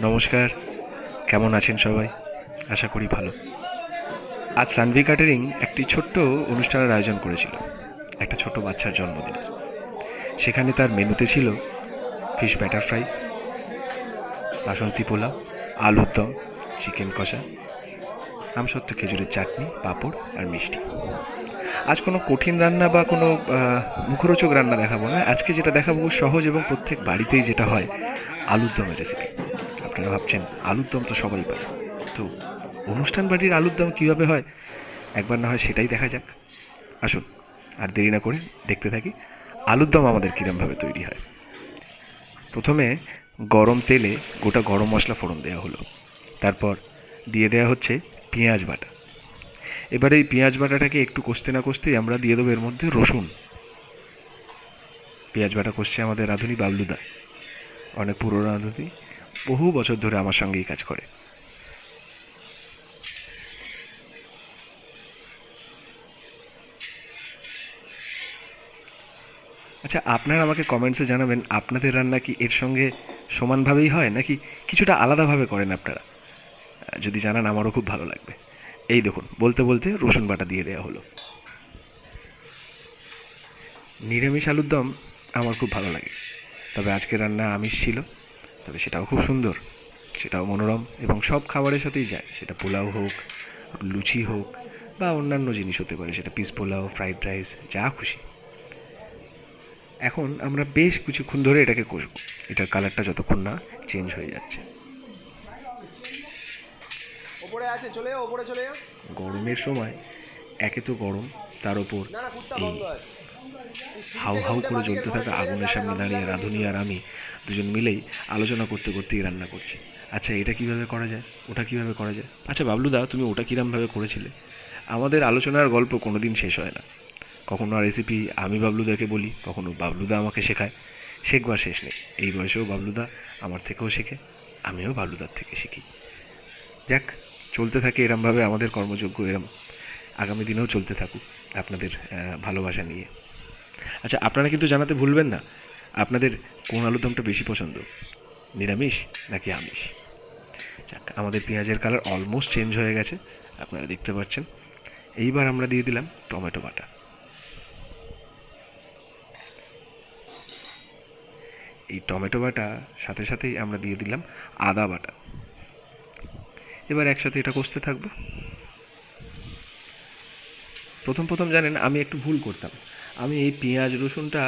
নমস্কার, কেমন আছেন সবাই? আশা করি ভালো। আজ সানভি ক্যাটারিং একটি ছোট্ট অনুষ্ঠানের আয়োজন করেছিল, একটা ছোট বাচ্চার জন্মদিন। সেখানে তার মেনুতে ছিল ফিশ ব্যাটার ফ্রাই, বাসন্তী পোলাও, আলুর দম, চিকেন কষা, আমসত্ত্ব খেজুরের চাটনি, পাঁপড় আর মিষ্টি। আজ কোনো কঠিন রান্না বা কোনো মুখরোচক রান্না দেখাবো না। আজকে যেটা দেখাবো সহজ এবং প্রত্যেক বাড়িতেই যেটা হয়, আলুর দমের রেসিপি। আপনারা ভাবছেন আলুর দম তো সবাই পারে, তো অনুষ্ঠান বাড়ির আলুর দম কীভাবে হয় একবার না হয় সেটাই দেখা যাক। আসুন, আর দেরি না করে দেখতে থাকি আলুর দম আমাদের কীরমভাবে তৈরি হয়। প্রথমে গরম তেলে গোটা গরম মশলা ফোড়ন দেওয়া হলো, তারপর দিয়ে দেওয়া হচ্ছে পেঁয়াজ বাটা। এবার এই পেঁয়াজ বাটাটাকে একটু কষতে না কষতেই আমরা দিয়ে দেবো এর মধ্যে রসুন। পেঁয়াজ বাটা কষছে আমাদের রাঁধুনি বাবলুদা, অনেক পুরনো রাঁধুনি, বহু বছর ধরে আমার সঙ্গেই কাজ করে। আচ্ছা, আপনারা আমাকে কমেন্টসে জানাবেন আপনাদের রান্না কি এর সঙ্গে সমানভাবেই হয় নাকি কিছুটা আলাদাভাবে করেন আপনারা। যদি জানান আমারও খুব ভালো লাগবে। এই দেখুন, বলতে বলতে রসুন বাটা দিয়ে দেওয়া হলো। নিরামিষ আলুর দম আমার খুব ভালো লাগে, তবে আজকে রান্না আমিষ ছিল, তবে সেটাও খুব সুন্দর, সেটাও মনোরম এবং সব খাবারের সাথেই যায়। সেটা পোলাও হোক, লুচি হোক বা অন্যান্য জিনিস হতে পারে, সেটা পিস পোলাও, ফ্রাইড রাইস, যা খুশি। এখন আমরা বেশ কিছুক্ষণ ধরে এটাকে কষবো, এটার কালারটা যতক্ষণ না চেঞ্জ হয়ে যাচ্ছে। গরমের সময় একে তো গরম, তার ওপর এই হাউ হাউ করে জ্বলতে থাকা আগুনের সামনে দাঁড়িয়ে রাঁধুনি আর আমি দুজন মিলেই আলোচনা করতে করতেই রান্না করছি। আচ্ছা, এটা কিভাবে করা যায়, ওটা কিভাবে করা যায়। আচ্ছা বাবলুদা, তুমি ওটা কিরমভাবে করেছিলে? আমাদের আলোচনার গল্প কোনোদিন শেষ হয় না। কখনো রেসিপি আমি বাবলুদাকে বলি, কখনো বাবলুদা আমাকে শেখায়। শেখবার শেষ নেই। এই বয়সেও বাবলুদা আমার থেকেও শেখে, আমিও বাবলুদার থেকে শিখি। যাক, চলতে থাকে এরমভাবে আমাদের কর্মযোগ্য, এরম আগামী দিনেও চলতে থাকুক আপনাদের ভালোবাসা নিয়ে। আচ্ছা, আপনারা কিন্তু জানাতে ভুলবেন না আপনাদের কোন আলুরদমটা বেশি পছন্দ, নিরামিষ নাকি আমিষ। যাক, আমাদের পেঁয়াজের কালার অলমোস্ট চেঞ্জ হয়ে গেছে, আপনারা দেখতে পাচ্ছেন। এইবার আমরা দিয়ে দিলাম টমেটো বাটা। এই টমেটো বাটা সাথে সাথেই আমরা দিয়ে দিলাম আদা বাটা। এবার একসাথে এটা কষতে থাকবো। প্রথম প্রথম জানেন আমি একটু ভুল করতাম, আমি এই পেঁয়াজ রসুনটা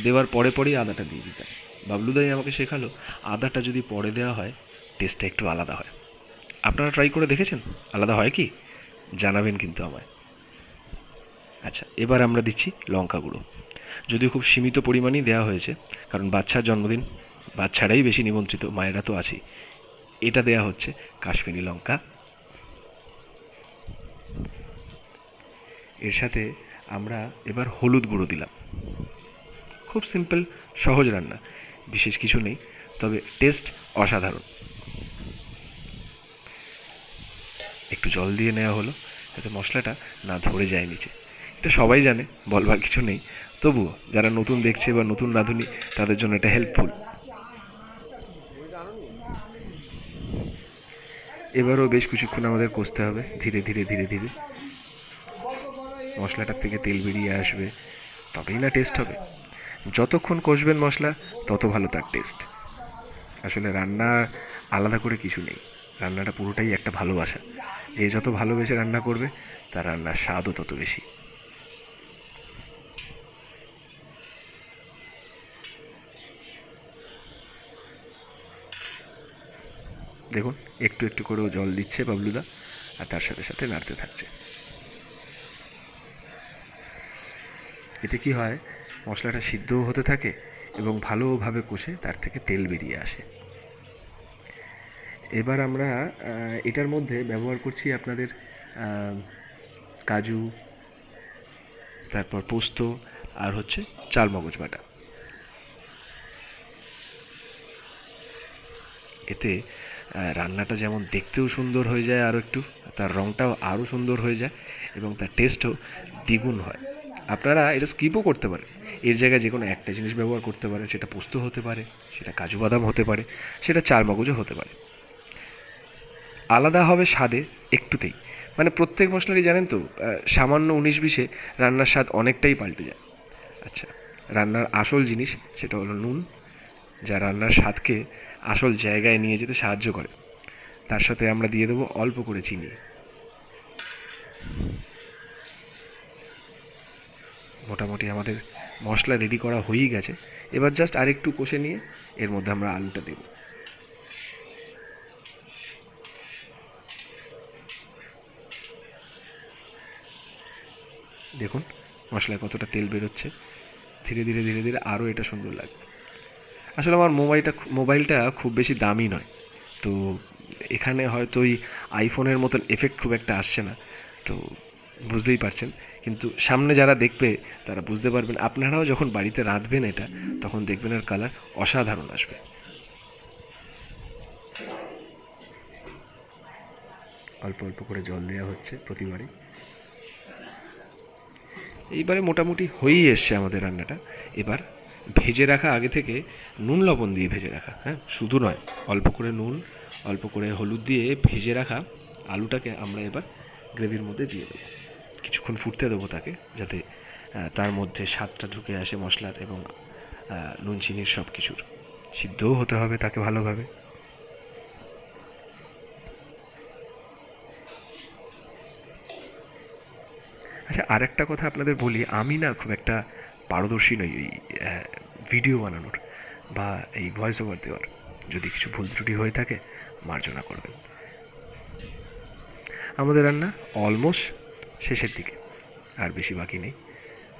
দেওয়ার পরে পরেই আদাটা দিয়ে দিতাম। বাবলুদাই আমাকে শেখালো আদাটা যদি পরে দেওয়া হয় টেস্টটা একটু আলাদা হয়। আপনারা ট্রাই করে দেখেছেন আলাদা হয় কি? জানাবেন কিন্তু আমায়। আচ্ছা, এবার আমরা দিচ্ছি লঙ্কা গুঁড়ো, যদিও খুব সীমিত পরিমাণেই দেওয়া হয়েছে, কারণ বাচ্চার জন্মদিন, বাচ্চারাই বেশি নিমন্ত্রিত, মায়েরা তো আছেই। এটা দেয়া হচ্ছে কাশ্মীরি লঙ্কা। এর সাথে আমরা এবার হলুদ গুঁড়ো দিলাম। খুব সিম্পল, সহজ রান্না, বিশেষ কিছু নেই, তবে টেস্ট অসাধারণ। একটু জল দিয়ে নেওয়া হলো যাতে মশলাটা না ধরে যায় নিচে। এটা সবাই জানে, বলবার কিছু নেই, তবুও যারা নতুন দেখছে বা নতুন রাঁধুনি তাদের জন্য এটা হেল্পফুল। এবারও বেশ কিছুক্ষণ আমাদের কষতে হবে, ধীরে ধীরে ধীরে ধীরে। মশলাটার থেকে তেল বেরিয়ে আসবে, তবেই না টেস্ট হবে। যতক্ষণ কষবেন মশলা তত ভালো তার টেস্ট। আসলে রান্না আলাদা করে কিছু নেই, রান্নাটা পুরোটাই একটা ভালোবাসা। যে যত ভালোবেসে রান্না করবে তার রান্নার স্বাদও তত বেশি। দেখুন, একটু একটু করেও জল দিচ্ছে বাবলুদা, আর তার সাথে সাথে নাড়তে থাকছে। এতে কি হয়, মশলাটা সিদ্ধও হতে থাকে এবং ভালোভাবে কষে তার থেকে তেল বেরিয়ে আসে। এবার আমরা এটার মধ্যে ব্যবহার করছি আপনাদের কাজু, তারপর পোস্ত, আর হচ্ছে চালমগজ বাটা। এতে রান্নাটা যেমন দেখতেও সুন্দর হয়ে যায়, আরও একটু তার রঙটাও আরও সুন্দর হয়ে যায় এবং তার টেস্টও দ্বিগুণ হয়। আপনারা এটা স্কিপও করতে পারেন, এর জায়গায় যে কোনো একটা জিনিস ব্যবহার করতে পারেন, সেটা পোস্ত হতে পারে, সেটা কাজু বাদাম হতে পারে, সেটা চারমগজও হতে পারে। আলাদা হবে স্বাদে একটুতেই, মানে প্রত্যেক মশলারই জানেন তো সামান্য 19-20-এ রান্নার স্বাদ অনেকটাই পাল্টে যায়। আচ্ছা, রান্নার আসল জিনিস সেটা হলো নুন, যা রান্নার স্বাদকে আসল জায়গায় নিয়ে যেতে সাহায্য করে। তার সাথে আমরা দিয়ে দেবো অল্প করে চিনি। মোটামুটি আমাদের মশলা রেডি করা হয়েই গেছে। এবার জাস্ট আরেকটু কষে নিয়ে এর মধ্যে আমরা আলুটা দেব। দেখুন মশলায় কতটা তেল বেরোচ্ছে। ধীরে ধীরে ধীরে ধীরে আরও এটা সুন্দর লাগবে। আসলে আমার মোবাইলটা খুব বেশি দামি নয়, তো এখানে হয়তো ওই আইফোনের মতন এফেক্ট খুব একটা আসছে না, তো বুঝতেই পারছেন। কিন্তু সামনে যারা দেখবে তারা বুঝতে পারবেন। আপনারাও যখন বাড়িতে রাঁধবেন এটা, তখন দেখবেন এর কালার অসাধারণ আসবে। অল্প অল্প করে জল দেওয়া হচ্ছে প্রতিবারই। এইবারে মোটামুটি হয়েই এসছে আমাদের রান্নাটা। এবার ভেজে রাখা, আগে থেকে নুন লবণ দিয়ে ভেজে রাখা, হ্যাঁ শুধু নয়, অল্প করে নুন, অল্প করে হলুদ দিয়ে ভেজে রাখা আলুটাকে আমরা এবার গ্রেভির মধ্যে দিয়ে দেবো। কিছুক্ষণ ফুটতে দেবো তাকে, যাতে তার মধ্যে স্বাদটা ঢুকে আসে মশলার এবং নুন চিনির সব কিছুর। সিদ্ধও হতে হবে তাকে ভালোভাবে। আচ্ছা, আরেকটা কথা আপনাদের বলি, আমি না খুব একটা পারদর্শী নই এই ভিডিও বানানোর বা এই ভয়েস ওভার দেওয়ার। যদি কিছু ভুল ত্রুটি হয়ে থাকে মার্জনা করবেন। আমাদের রান্না অলমোস্ট শেষের দিকে, আর বেশি বাকি নেই।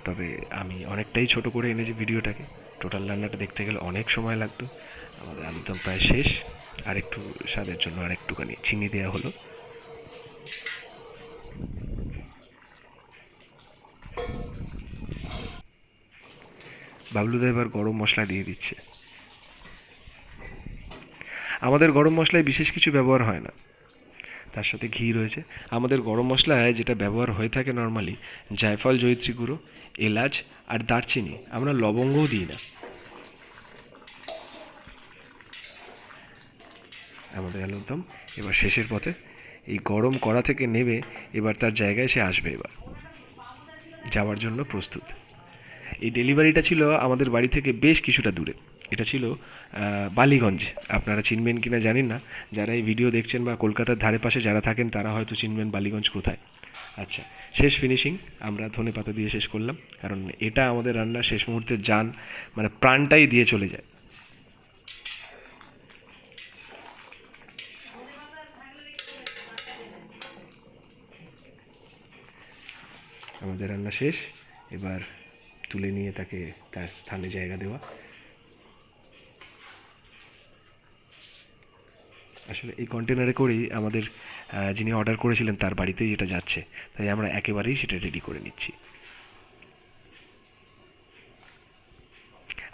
তবে আমি অনেকটাই ছোট করে এনেছি ভিডিওটাকে। টোটাল রান্নাটা দেখতে গেলে অনেক সময় লাগতো। আমাদের আলুরদম প্রায় শেষ। আর একটু স্বাদের জন্য আর একটুখানি চিনি দেওয়া হলো। বাবলুদা এবার গরম মশলা দিয়ে দিচ্ছে। আমাদের গরম মশলায় বিশেষ কিছু ব্যবহার হয় না, তার সাথে ঘি রয়েছে। আমাদের গরম মশলায় যেটা ব্যবহার হয়ে থাকে নর্মালি, জায়ফল, জয়িত্রী গুঁড়ো, এলাচ আর দারচিনি। আমরা লবঙ্গও দিই না। আমাদের আলুরদম এবার শেষের পথে। এই গরম কড়া থেকে নেবে এবার তার জায়গায় সে আসবে, এবার যাওয়ার জন্য প্রস্তুত। এই ডেলিভারিটা ছিল আমাদের বাড়ি থেকে বেশ কিছুটা দূরে। এটা ছিল বালিগঞ্জ। আপনারা চিনবেন কিনা জানি না, যারা এই ভিডিও দেখছেন বা কলকাতার ধারে পাশে যারা থাকেন তারা হয়তো চিনবেন বালিগঞ্জ কোথায়। আচ্ছা, শেষ ফিনিশিং আমরা ধনেপাতা দিয়ে শেষ করলাম, কারণ এটা আমাদের রান্নার শেষ মুহূর্তের জান, মানে প্রাণটাই দিয়ে চলে যায়। আমাদের রান্না শেষ। এবার তুলে নিয়ে তাকে তার স্থানে জায়গা দেওয়া। আসলে এই কন্টেনারে করেই আমাদের যিনি অর্ডার করেছিলেন তার বাড়িতেই এটা যাচ্ছে, তাই আমরা একেবারেই সেটা রেডি করে নিচ্ছি।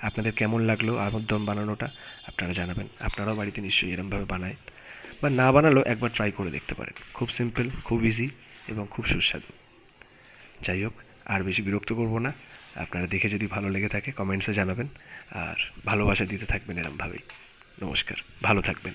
আপনাদের কেমন লাগলো আলুরদম বানানোটা আপনারা জানাবেন। আপনারাও বাড়িতে নিশ্চয়ই এরমভাবে বানায়, বা না বানালেও একবার ট্রাই করে দেখতে পারেন। খুব সিম্পল, খুব ইজি এবং খুব সুস্বাদু। যাই হোক, আর বেশি বিরক্ত করব না। আপনারা দেখে যদি ভালো লেগে থাকে কমেন্টসে জানাবেন, আর ভালোবাসা দিতে থাকবেন এরমভাবেই। নমস্কার, ভালো থাকবেন।